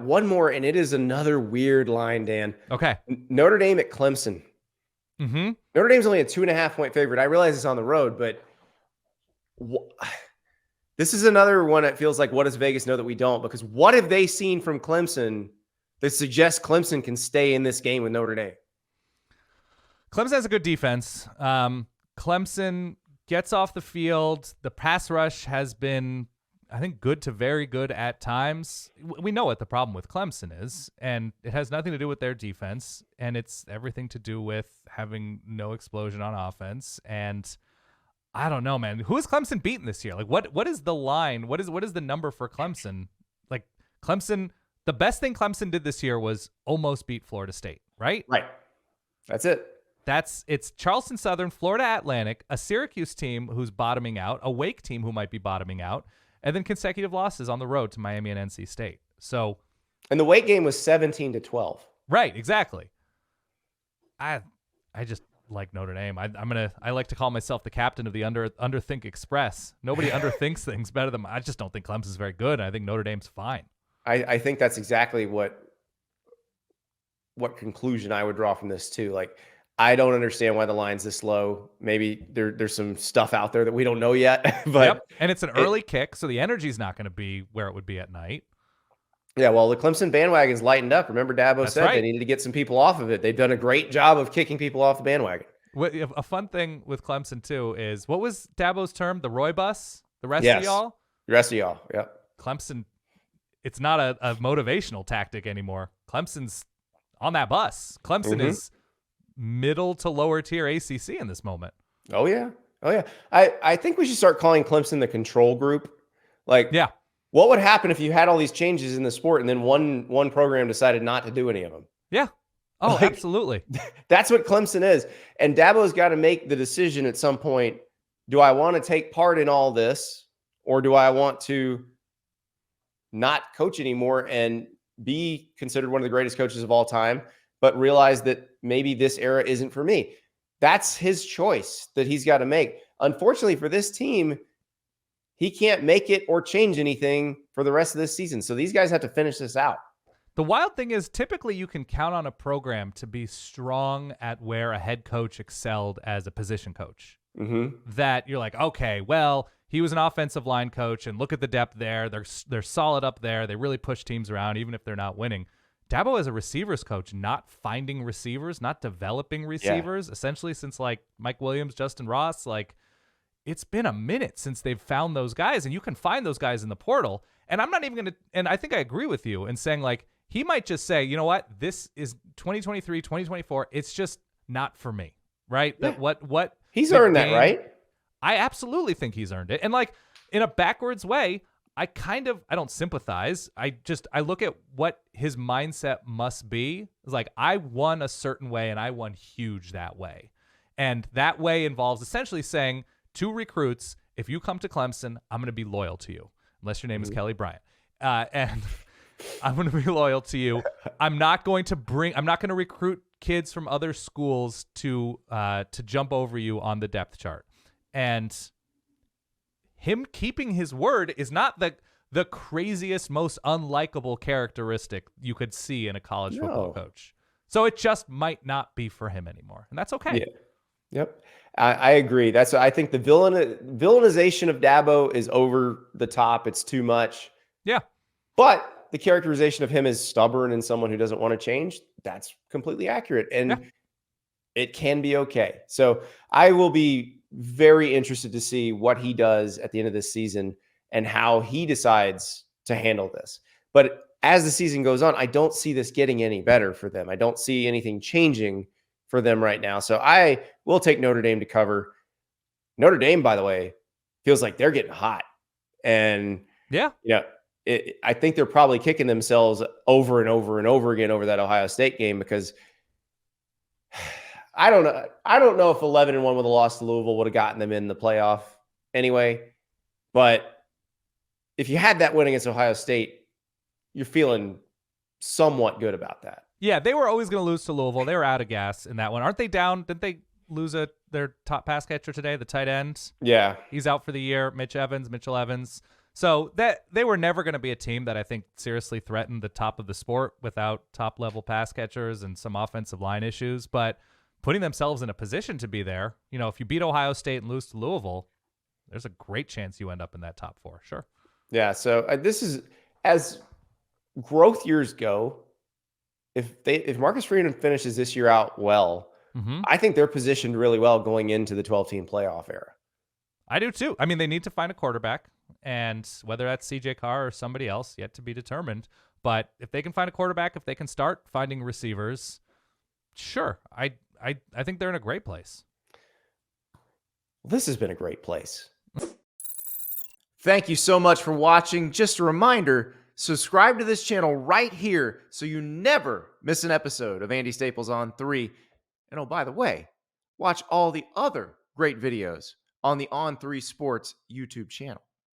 one more, and it is another weird line, Dan. Okay. Notre Dame at Clemson. Mm-hmm. Notre Dame's only a 2.5-point favorite. I realize it's on the road, but this is another one that feels like, what does Vegas know that we don't? Because what have they seen from Clemson that suggests Clemson can stay in this game with Notre Dame? Clemson has a good defense. Clemson gets off the field. The pass rush has been, I think, good to very good at times. We know what the problem with Clemson is, and it has nothing to do with their defense, and it's everything to do with having no explosion on offense. And I don't know, man. Who is Clemson beaten this year? Like, what is the line? What is the number for Clemson? Like, Clemson, the best thing Clemson did this year was almost beat Florida State, right? Right. That's it. It's Charleston Southern, Florida Atlantic, a Syracuse team who's bottoming out, a Wake team who might be bottoming out, and then consecutive losses on the road to Miami and NC State. So, and the Wake game was 17-12. Right, exactly. I just like Notre Dame. I like to call myself the captain of the Underthink Express. Nobody underthinks things better than I just don't think Clemson's very good, and I think Notre Dame's fine. I think that's exactly what conclusion I would draw from this too. Like, I don't understand why the line's this low. Maybe there's some stuff out there that we don't know yet. But yep. And it's an early kick, so the energy's not going to be where it would be at night. Yeah, well, the Clemson bandwagon's lightened up. Remember, Dabo said right. They needed to get some people off of it. They've done a great job of kicking people off the bandwagon. A fun thing with Clemson, too, is what was Dabo's term? The Roy bus? The rest of y'all? The rest of y'all, yep. Clemson, it's not a motivational tactic anymore. Clemson's on that bus. Clemson is middle to lower tier ACC in this moment. Oh, yeah. I think we should start calling Clemson the control group. Like, yeah. What would happen if you had all these changes in the sport and then one program decided not to do any of them? Yeah. Oh, like, absolutely. That's what Clemson is. And Dabo's got to make the decision at some point. Do I want to take part in all this, or do I want to not coach anymore and be considered one of the greatest coaches of all time, but realize that maybe this era isn't for me? That's his choice that he's got to make. Unfortunately for this team, he can't make it or change anything for the rest of this season. So these guys have to finish this out. The wild thing is, typically you can count on a program to be strong at where a head coach excelled as a position coach. That you're like, okay, well, he was an offensive line coach, and look at the depth there. They're solid up there. They really push teams around, even if they're not winning. Dabo as a receivers coach, not finding receivers, not developing receivers, essentially since like Mike Williams, Justin Ross, like it's been a minute since they've found those guys, and you can find those guys in the portal. And I'm not even going to, and I think I agree with you in saying like, he might just say, you know what, this is 2023, 2024. It's just not for me, right? Yeah. That what he's earned that, right? I absolutely think he's earned it. And like in a backwards way, I don't sympathize. I look at what his mindset must be. It's like, I won a certain way and I won huge that way. And that way involves essentially saying to recruits, if you come to Clemson, I'm going to be loyal to you, unless your name is Kelly Bryant. And I'm going to be loyal to you. I'm not going to recruit kids from other schools to jump over you on the depth chart. And him keeping his word is not the craziest, most unlikable characteristic you could see in a college football coach. So it just might not be for him anymore. And that's okay. Yeah. Yep. I agree. I think the villainization of Dabo is over the top. It's too much. Yeah. But the characterization of him as stubborn and someone who doesn't want to change, that's completely accurate. And it can be okay. So I will be very interested to see what he does at the end of this season and how he decides to handle this. But as the season goes on, I don't see this getting any better for them. I don't see anything changing for them right now. So I will take Notre Dame to cover. Notre Dame, by the way, feels like they're getting hot. And I think they're probably kicking themselves over and over and over again over that Ohio State game, because I don't know if 11-1 with a loss to Louisville would have gotten them in the playoff anyway. But if you had that win against Ohio State, you're feeling somewhat good about that. Yeah, they were always going to lose to Louisville. They were out of gas in that one. Aren't they down? Didn't they lose their top pass catcher today, the tight end? Yeah. He's out for the year. Mitchell Evans. So that they were never going to be a team that I think seriously threatened the top of the sport without top-level pass catchers and some offensive line issues. But putting themselves in a position to be there, if you beat Ohio State and lose to Louisville, there's a great chance you end up in that top 4. Sure. Yeah. So this is, as growth years go, if Marcus Freeman finishes this year out well, I think they're positioned really well going into the 12-team playoff era. I do too. I mean, they need to find a quarterback, and whether that's CJ Carr or somebody else, yet to be determined. But if they can find a quarterback, if they can start finding receivers, sure. I think they're in a great place. This has been a great place. Thank you so much for watching. Just a reminder, subscribe to this channel right here so you never miss an episode of Andy Staples On 3. And oh, by the way, watch all the other great videos on the On3 Sports YouTube channel.